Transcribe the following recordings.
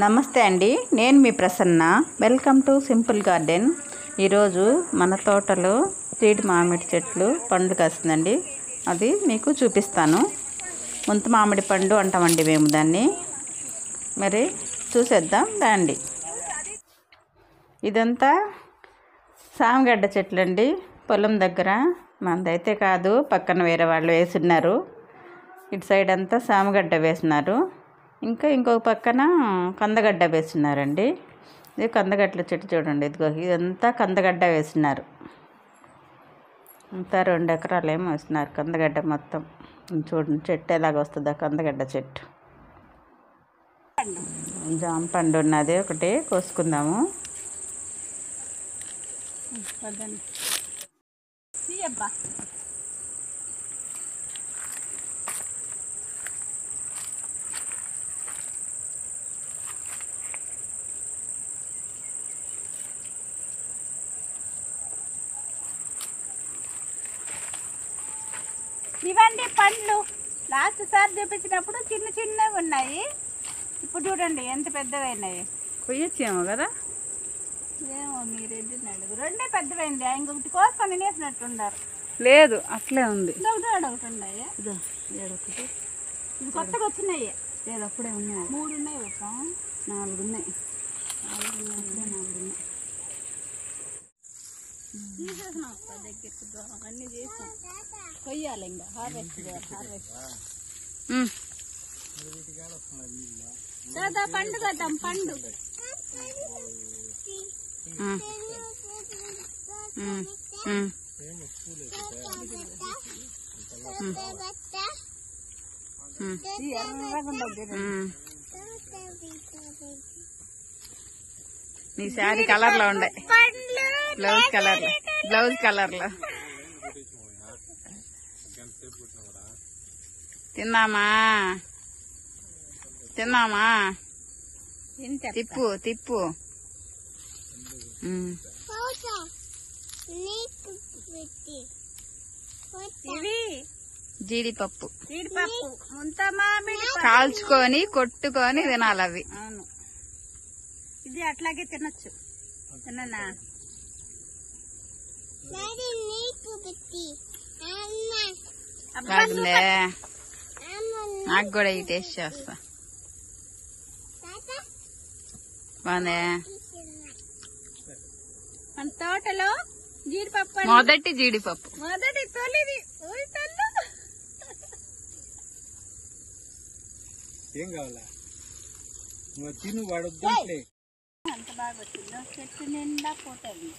నమస్తే అండి, నేను మీ Prasanna. Welcome to simple garden. ఈరోజు మన తోటలో జీడి మామిడి చెట్లు పండు కాస్తుందండి. అది మీకు చూపిస్తాను. ముంత మామిడి పండు అంటామండి మేము దాన్ని. మరి చూసేద్దాం రండి. ఇదంతా సామగడ్డ చెట్లు అండి. పొలం దగ్గర మనదైతే కాదు, పక్కన వేరే వాళ్ళు వేసున్నారు. ఇటు సైడ్ అంతా సామగడ్డ వేసినారు. ఇంకా ఇంకొక పక్కన కందగడ్డ వేస్తున్నారండి. ఇది కందగడ్డల చెట్టు చూడండి. ఇదిగో ఇదంతా కందగడ్డ వేసినారు. అంతా 2 ఎకరాలు ఏమో వేస్తున్నారు కందగడ్డ మొత్తం. చూడండి చెట్టు ఎలాగ వస్తుందా కందగడ్డ చెట్టు. జామ పండు ఉన్నది, ఒకటి కోసుకుందాము. ఇవండి పండ్లు. లాస్ట్ సారి చూపించినప్పుడు చిన్న చిన్నవి ఉన్నాయి. ఇప్పుడు చూడండి ఎంత పెద్దవైనాయి. కొయ్యొచ్చేమో కదా. ఏమో మీరు ఎడ్డినాడు 2 పెద్దవైంది. ఇంకొకటి కోసుకొని తినేసినట్టున్నారు. లేదు అట్లే ఉంది. ఒకటి ఉన్నాయి. ఇది కొత్తగా వచ్చినాయి. లేదు అప్పుడే ఉన్నాయి. 3 ఉన్నాయి. 4 ఉన్నాయి. తీసేసినాం దగ్గరికి అన్నీ చేసాం. కొయ్యాలి ఇంకా హార్వెస్ట్ దాదా పండు కద్దాం. పండు నీ శారీ కలర్ లో ఉండే, బ్లౌజ్ కలర్ లో తిన్నామా తిప్పు జీడిపప్పు ముంత మామిడి కాల్చుకొని కొట్టుకొని తినాలి అవి. అవును, ఇది అట్లాగే తినొచ్చు. తిన్నా బాగుందే. నాకు కూడా ఈ టేస్ట్ చేస్తా. బాగుందే. మన తోటలో జీడిపప్పు, మొదటి జీడిపప్పు, మొదటి తొలిది. ఏం కావాలా తిను వాడొద్దు. అంత బాగా వచ్చిందో చెట్టు నిండా పోతుంది.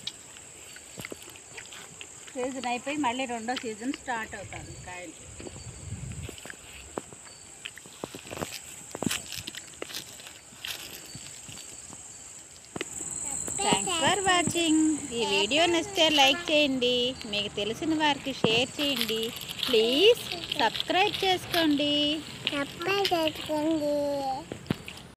సీజన్ అయిపోయి మళ్ళీ 2వ సీజన్ స్టార్ట్ అవుతుంది కాయలు. Thanks for watching. ఈ వీడియో నచ్చితే లైక్ చేయండి, మీకు తెలిసిన వారికి షేర్ చేయండి. ప్లీజ్ సబ్స్క్రైబ్ చేసుకోండి.